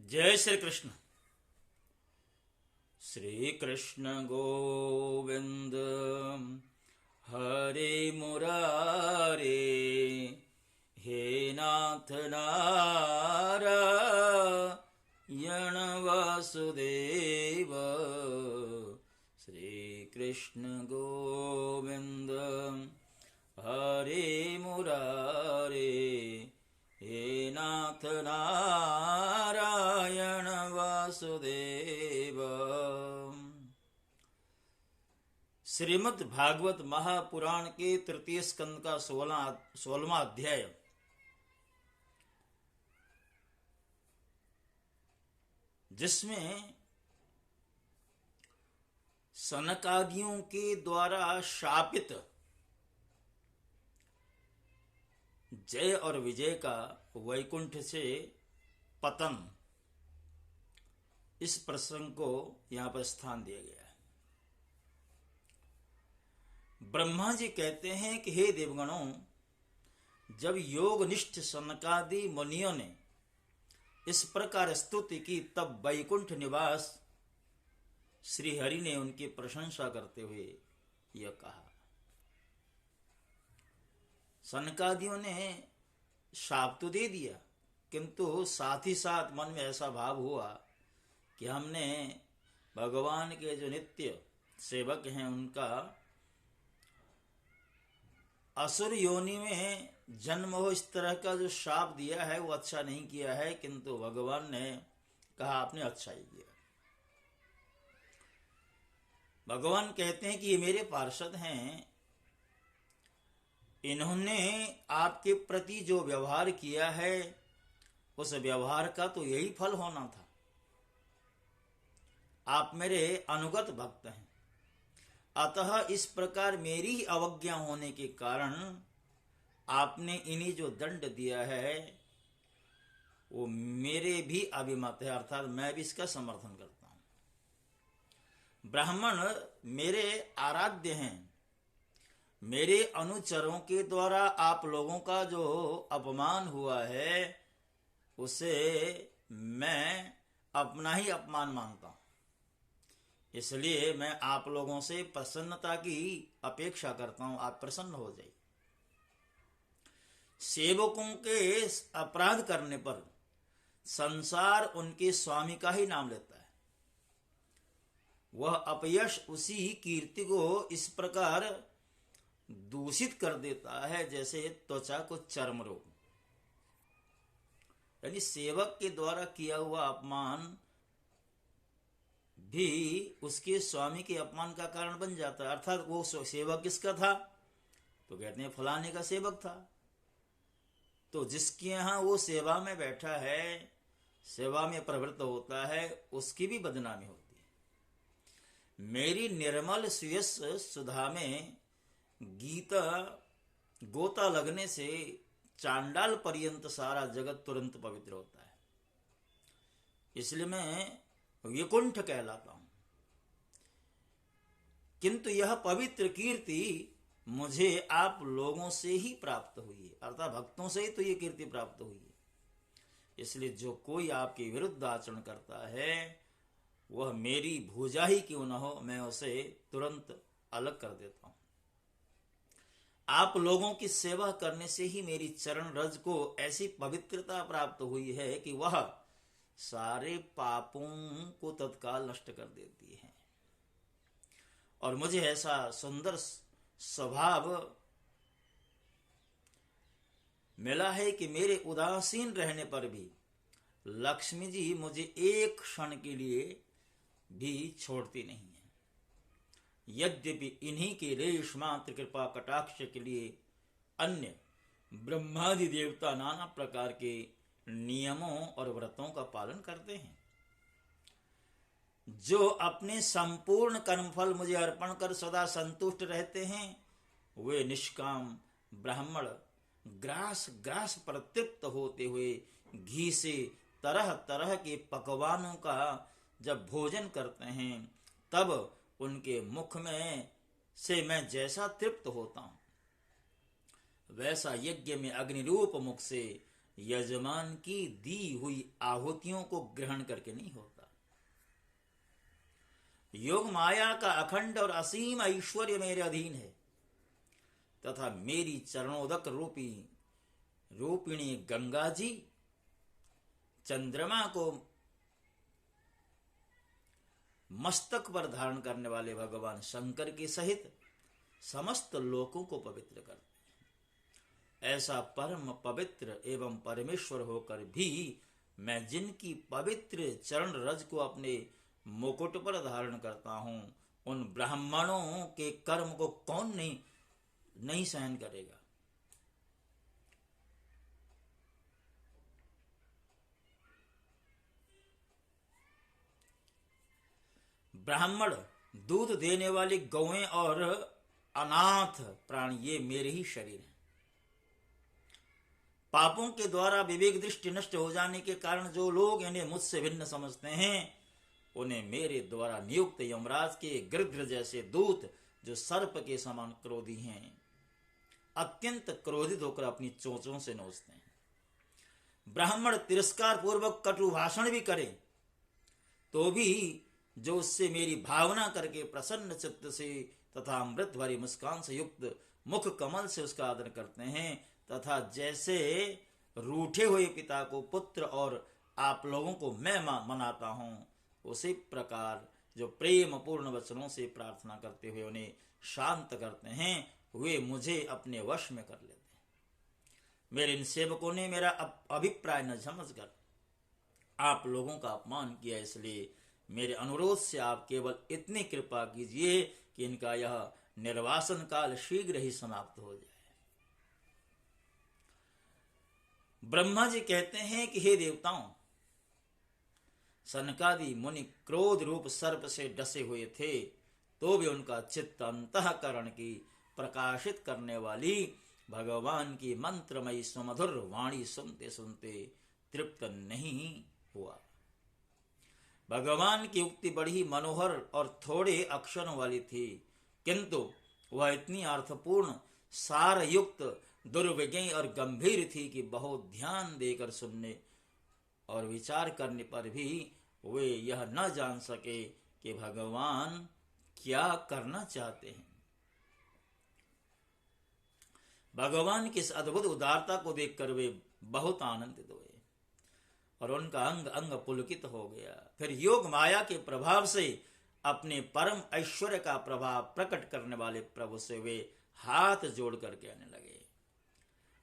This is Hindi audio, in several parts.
जय श्री कृष्ण। श्री कृष्ण गोविंद हरे मुरारे, हे नाथ नारायण वासुदेव। श्री कृष्ण गोविंद हरे मुरारे, हे नाथ नारायण वासुदेव। श्रीमद् भागवत महापुराण के तृतीय स्कंद का 16वां अध्याय जिसमें सनकादियों के द्वारा शापित जय और विजय का वैकुंठ से पतन, इस प्रसंग को यहां पर स्थान दिया गया है। ब्रह्मा जी कहते हैं कि हे देवगणों, जब योगनिष्ठ सनकादि मुनियों ने इस प्रकार स्तुति की, तब वैकुंठ निवास श्री हरि ने उनकी प्रशंसा करते हुए यह कहा। सनकादियों ने शाप तो दे दिया, किंतु साथ ही साथ मन में ऐसा भाव हुआ कि हमने भगवान के जो नित्य सेवक हैं उनका असुर योनि में जन्म हो, इस तरह का जो शाप दिया है वो अच्छा नहीं किया है, किंतु भगवान ने कहा आपने अच्छा ही किया। भगवान कहते हैं कि ये मेरे पार्षद हैं, इन्होंने आपके प्रति जो व्यवहार किया है उस व्यवहार का तो यही फल होना था। आप मेरे अनुगत भक्त हैं, अतः इस प्रकार मेरी अवज्ञा होने के कारण आपने इन्हीं जो दंड दिया है वो मेरे भी अभिमत है, अर्थात मैं भी इसका समर्थन करता हूं। ब्राह्मण मेरे आराध्य हैं, मेरे अनुचरों के द्वारा आप लोगों का जो अपमान हुआ है उसे मैं अपना ही अपमान मानता हूं, इसलिए मैं आप लोगों से प्रसन्नता की अपेक्षा करता हूं, आप प्रसन्न हो जाइए। सेवकों के अपराध करने पर संसार उनके स्वामी का ही नाम लेता है, वह अपयश उसी कीर्ति को इस प्रकार दूषित कर देता है जैसे त्वचा को चर्म रोग। यानी सेवक के द्वारा किया हुआ अपमान भी उसके स्वामी के अपमान का कारण बन जाता है। अर्थात वो सेवक किसका था, तो कहते हैं फलाने का सेवक था, तो जिसके यहां वो सेवा में बैठा है, सेवा में प्रवृत्त होता है, उसकी भी बदनामी होती है। मेरी निर्मल सुयस सुधा में गीता गोता लगने से चांडाल पर्यंत सारा जगत तुरंत पवित्र होता है, इसलिए मैं वैकुंठ कहलाता हूं। किंतु यह पवित्र कीर्ति मुझे आप लोगों से ही प्राप्त हुई है, अर्थात भक्तों से ही तो ये कीर्ति प्राप्त हुई है। इसलिए जो कोई आपके विरुद्ध आचरण करता है वह मेरी भुजा ही क्यों न हो, मैं उसे तुरंत अलग कर देता हूं। आप लोगों की सेवा करने से ही मेरी चरण रज को ऐसी पवित्रता प्राप्त हुई है कि वह सारे पापों को तत्काल नष्ट कर देती है, और मुझे ऐसा सुंदर स्वभाव मिला है कि मेरे उदासीन रहने पर भी लक्ष्मी जी मुझे एक क्षण के लिए भी छोड़ती नहीं है। यद्यपि इन्हीं के रेशमात्र कृपा कटाक्ष के लिए अन्य ब्रह्मादि देवता नाना प्रकार के नियमों और व्रतों का पालन करते हैं, जो अपने संपूर्ण कर्मफल मुझे अर्पण कर सदा संतुष्ट रहते हैं, वे निष्काम ब्राह्मण ग्रास ग्रास पर तृप्त होते हुए घी से तरह तरह के पकवानों का जब भोजन करते हैं, तब उनके मुख में से मैं जैसा तृप्त होता हूं, वैसा यज्ञ में अग्नि रूप मुख से यजमान की दी हुई आहुतियों को ग्रहण करके नहीं होता। योग माया का अखंड और असीम ऐश्वर्य मेरे अधीन है तथा मेरी चरणोदक रूपिणी गंगा जी चंद्रमा को मस्तक पर धारण करने वाले भगवान शंकर के सहित समस्त लोकों को पवित्र करते हैं। ऐसा परम पवित्र एवं परमेश्वर होकर भी मैं जिनकी पवित्र चरण रज को अपने मुकुट पर धारण करता हूं, उन ब्राह्मणों के कर्म को कौन नहीं सहन करेगा। ब्राह्मण, दूध देने वाली गौएं और अनाथ प्राणी ये मेरे ही शरीर हैं। पापों के द्वारा विवेक दृष्टि नष्ट हो जाने के कारण जो लोग इन्हें मुझसे भिन्न समझते हैं, उन्हें मेरे द्वारा नियुक्त यमराज के गृध्र जैसे दूत, जो सर्प के समान क्रोधी हैं, अत्यंत क्रोधित होकर अपनी चोंचों से नोचते हैं। ब्राह्मण तिरस्कार पूर्वक कटु भाषण भी करे तो भी जो उससे मेरी भावना करके प्रसन्न चित्त से तथा अमृत भरी मुस्कान से युक्त मुख कमल से उसका आदर करते हैं, तथा जैसे रूठे हुए पिता को पुत्र और आप लोगों को मैं मनाता हूं, उसी प्रकार जो प्रेम पूर्ण वचनों से प्रार्थना करते हुए उन्हें शांत करते हैं, वे मुझे अपने वश में कर लेते हैं। मेरे इन सेवकों ने मेरा अभिप्राय न समझकर आप लोगों का अपमान किया, इसलिए मेरे अनुरोध से आप केवल इतनी कृपा कीजिए कि इनका यह निर्वासन काल शीघ्र ही समाप्त हो जाए। ब्रह्मा जी कहते हैं कि हे देवताओं, सनकादि मुनि क्रोध रूप सर्प से डसे हुए थे, तो भी उनका चित्त अंतःकरण की प्रकाशित करने वाली भगवान की मंत्रमयी सुमधुर वाणी सुनते सुनते तृप्त नहीं हुआ। भगवान की उक्ति बड़ी मनोहर और थोड़े अक्षरों वाली थी, किंतु वह इतनी अर्थपूर्ण, सार युक्त, दुर्विज्ञ और गंभीर थी कि बहुत ध्यान देकर सुनने और विचार करने पर भी वे यह न जान सके कि भगवान क्या करना चाहते हैं। भगवान की इस अद्भुत उदारता को देखकर वे बहुत आनंदित हुए और उनका अंग अंग पुलकित हो गया। फिर योग माया के प्रभाव से अपने परम ऐश्वर्य का प्रभाव प्रकट करने वाले प्रभु से वे हाथ जोड़ कर कहने लगे।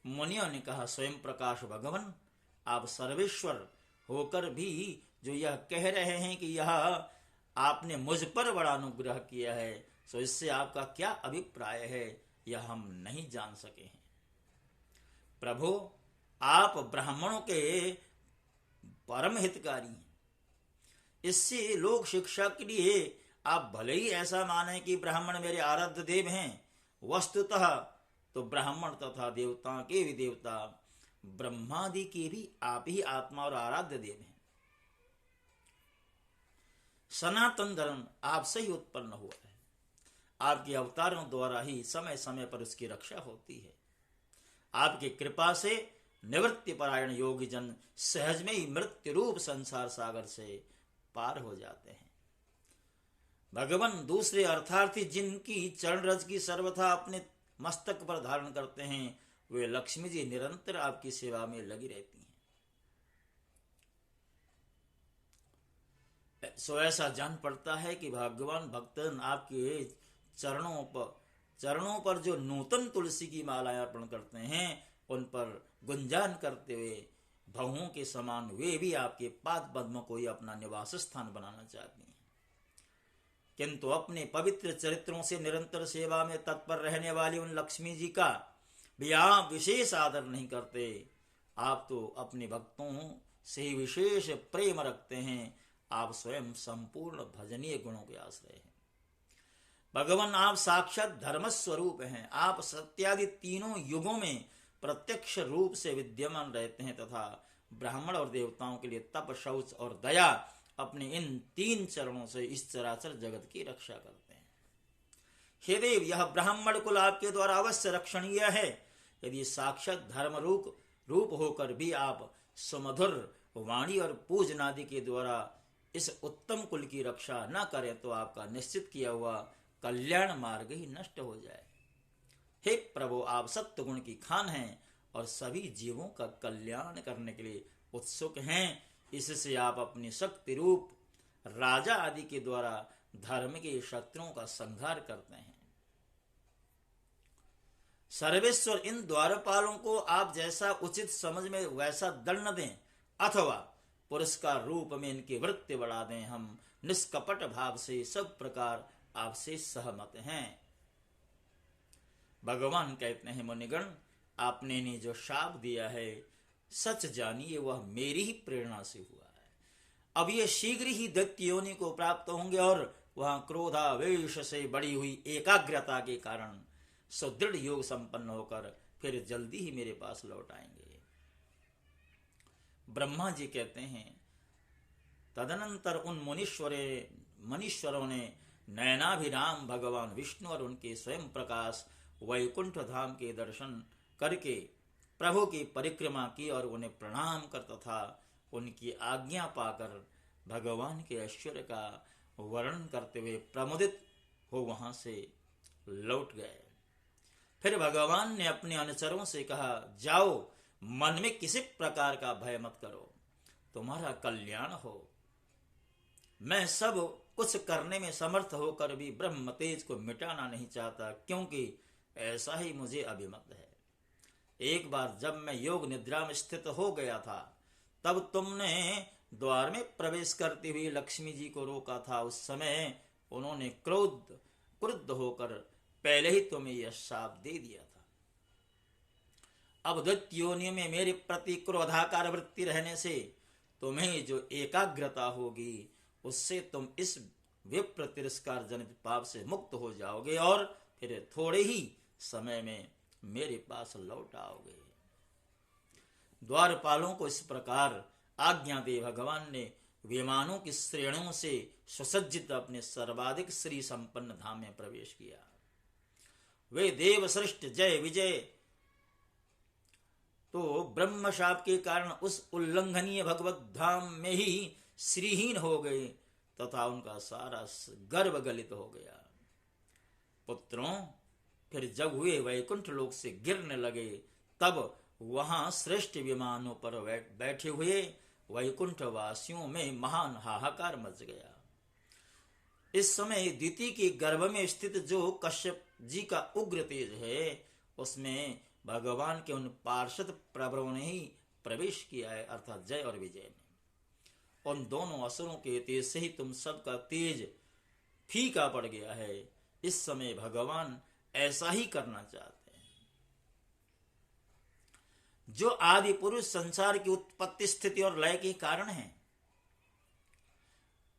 मुनियों ने कहा, स्वयं प्रकाश भगवान, आप सर्वेश्वर होकर भी जो यह कह रहे हैं कि यह आपने मुझ पर बड़ा अनुग्रह किया है, सो इससे आपका क्या अभिप्राय है, यह हम नहीं जान सके हैं। प्रभु, आप ब्राह्मणों के परम हितकारी हैं। इससे लोक शिक्षा के लिए आप भले ही ऐसा माने कि ब्राह्मण मेरे आराध्य देव हैं, वस्तुतः तो ब्राह्मण तथा देवताओं के भी देवता, ब्रह्मादि के भी आप ही आत्मा और आराध्य देव हैं। सनातन धर्म आपसे ही उत्पन्न हुआ है। आपके अवतारों द्वारा ही समय समय पर उसकी रक्षा होती है। आपकी कृपा से निवृत्ति परायण योगी जन सहज में ही मृत्यु रूप संसार सागर से पार हो जाते हैं। भगवान दूसरे अर्थार्थी जिनकी चरण रज की सर्वथा अपने मस्तक पर धारण करते हैं, वे लक्ष्मी जी निरंतर आपकी सेवा में लगी रहती हैं। सो ऐसा जान पड़ता है कि भगवान भक्तन आपके चरणों पर जो नूतन तुलसी की मालाएं अर्पण करते हैं, उन पर गुंजान करते हुए भवों के समान वे भी आपके पाद पद्मों को ही अपना निवास स्थान बनाना चाहती हैं, किंतु अपने पवित्र चरित्रों से निरंतर सेवा में तत्पर रहने वाली उन लक्ष्मी जी का भी आप विशेष आदर नहीं करते। आप तो अपने भक्तों से ही विशेष प्रेम रखते हैं। आप स्वयं संपूर्ण भजनीय गुणों के आश्रय हैं। भगवान, आप साक्षात धर्म स्वरूप हैं। आप सत्यादि तीनों युगों में प्रत्यक्ष रूप से विद्यमान रहते हैं तथा ब्राह्मण और देवताओं के लिए तप, शौच और दया अपने इन तीन चरणों से इस चराचर जगत की रक्षा करते हैं। हे देव, यह ब्राह्मण कुल आपके द्वारा अवश्य रक्षणीय है। यदि साक्षात धर्म रूप रूप होकर भी आप सुमधुर वाणी और पूजनादि के द्वारा इस उत्तम कुल की रक्षा न करें तो आपका निश्चित किया हुआ कल्याण मार्ग ही नष्ट हो जाए। हे प्रभु, आप सत्य गुण की खान हैं और सभी जीवों का कल्याण करने के लिए उत्सुक हैं। इससे आप अपनी शक्ति रूप राजा आदि के द्वारा धर्म के शत्रुओं का संहार करते हैं। सर्वेश्वर, इन द्वारपालों को आप जैसा उचित समझ में वैसा दंड दें अथवा पुरस्कार रूप में इनकी वृत्ति बढ़ा दें। हम निष्कपट भाव से सब प्रकार आपसे सहमत हैं। भगवान कहते हैं, मुनिगण, आपने ने जो शाप दिया है सच जानिए वह मेरी ही प्रेरणा से हुआ है। अब ये शीघ्र ही दैत्य योनि को प्राप्त होंगे और वहां क्रोधावेश से बड़ी हुई एकाग्रता के कारण सुदृढ़ योग संपन्न होकर फिर जल्दी ही मेरे पास लौट आएंगे। ब्रह्मा जी कहते हैं, तदनंतर उन मुनीश्वरों ने नयनाभिराम भगवान विष्णु और उनके स्वयं प्रकाश वैकुंठ धाम के दर्शन करके प्रभु की परिक्रमा की और उन्हें प्रणाम कर तथा उनकी आज्ञा पाकर भगवान के ऐश्वर्य का वर्णन करते हुए प्रमुदित हो वहां से लौट गए। फिर भगवान ने अपने अनुचरों से कहा, जाओ, मन में किसी प्रकार का भय मत करो, तुम्हारा कल्याण हो। मैं सब कुछ करने में समर्थ होकर भी ब्रह्म तेज को मिटाना नहीं चाहता, क्योंकि ऐसा ही मुझे अभिमत है। एक बार जब मैं योग निद्रा में स्थित हो गया था, तब तुमने द्वार में प्रवेश करते हुए लक्ष्मी जी को रोका था। उस समय उन्होंने क्रुद्ध होकर पहले ही तुम्हें यह शाप दे दिया था। अब दैत्य योनि में मेरे प्रति क्रोधाकार वृत्ति रहने से तुम्हें जो एकाग्रता होगी उससे तुम इस विप्र तिरस्कार जनित पाप से मुक्त हो जाओगे और फिर थोड़े ही समय में मेरे पास लौट आओगे। द्वारपालों को इस प्रकार आज्ञा दे भगवान ने विमानों की श्रेणियों से सुसज्जित अपने सर्वाधिक श्री संपन्न धाम में प्रवेश किया। वे देव श्रेष्ठ जय विजय तो ब्रह्म शाप के कारण उस उल्लंघनीय भगवत धाम में ही श्रीहीन हो गए तथा उनका सारा गर्व गलित हो गया। पुत्रों, फिर जब वे वैकुंठ लोक से गिरने लगे तब वहां श्रेष्ठ विमानों पर बैठे हुए वैकुंठ वासियों में महान हाहाकार मच गया। इस समय दिति के गर्भ में स्थित जो कश्यप जी का उग्र तेज है, उसमें भगवान के उन पार्षद प्रभुओं ने ही प्रवेश किया है, अर्थात जय और विजय ने। उन दोनों असुरों के तेज से ही तुम सबका तेज फीका पड़ गया है। इस समय भगवान ऐसा ही करना चाहते हैं। जो आदि पुरुष संसार की उत्पत्ति स्थिति और लय के कारण हैं,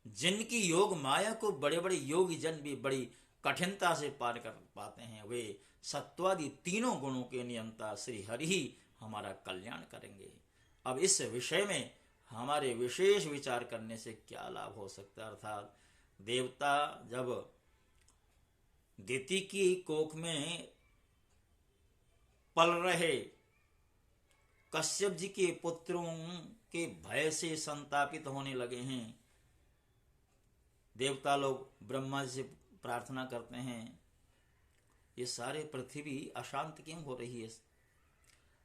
जिनकी योग माया को बड़े बड़े योगी जन भी बड़ी कठिनता से पार कर पाते हैं, वे सत्वादि तीनों गुणों के नियंता श्री हरि ही हमारा कल्याण करेंगे। अब इस विषय में हमारे विशेष विचार करने से क्या लाभ हो सकता है। अर्थात देवता जब दिति की कोख में पल रहे कश्यप जी के पुत्रों के भय से संतापित होने लगे हैं, देवता लोग ब्रह्मा जी से प्रार्थना करते हैं, ये सारे पृथ्वी अशांत क्यों हो रही है,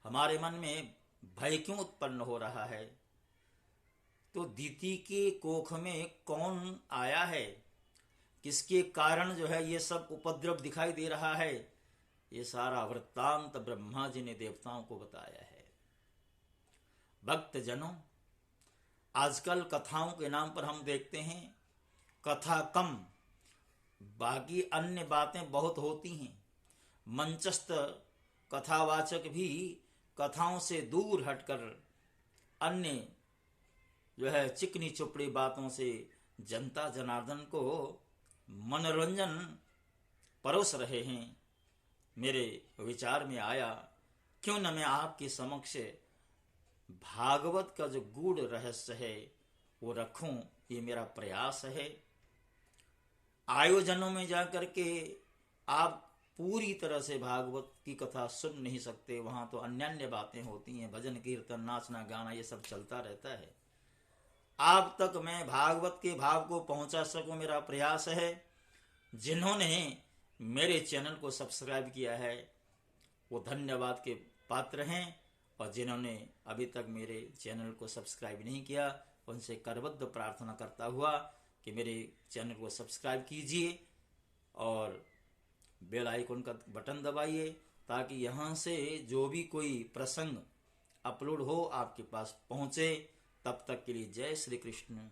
हमारे मन में भय क्यों उत्पन्न हो रहा है। तो दिति के कोख में कौन आया है, किसके कारण जो है ये सब उपद्रव दिखाई दे रहा है, ये सारा वृत्तांत ब्रह्मा जी ने देवताओं को बताया है। भक्त जनों, आजकल कथाओं के नाम पर हम देखते हैं कथा कम, बाकी अन्य बातें बहुत होती हैं। मंचस्थ कथावाचक भी कथाओं से दूर हटकर अन्य जो है चिकनी चुपड़ी बातों से जनता जनार्दन को मनोरंजन परोस रहे हैं। मेरे विचार में आया, क्यों न मैं आपके समक्ष भागवत का जो गूढ़ रहस्य है वो रखूं, ये मेरा प्रयास है। आयोजनों में जाकर के आप पूरी तरह से भागवत की कथा सुन नहीं सकते। वहां तो अन्य बातें होती हैं, भजन कीर्तन नाचना गाना ये सब चलता रहता है। आप तक मैं भागवत के भाव को पहुंचा सकूं, मेरा प्रयास है। जिन्होंने मेरे चैनल को सब्सक्राइब किया है वो धन्यवाद के पात्र हैं, और जिन्होंने अभी तक मेरे चैनल को सब्सक्राइब नहीं किया उनसे करबद्ध प्रार्थना करता हुआ कि मेरे चैनल को सब्सक्राइब कीजिए और बेल आइकन का बटन दबाइए, ताकि यहाँ से जो भी कोई प्रसंग अपलोड हो आपके पास पहुँचे। तब तक के लिए जय श्री कृष्ण।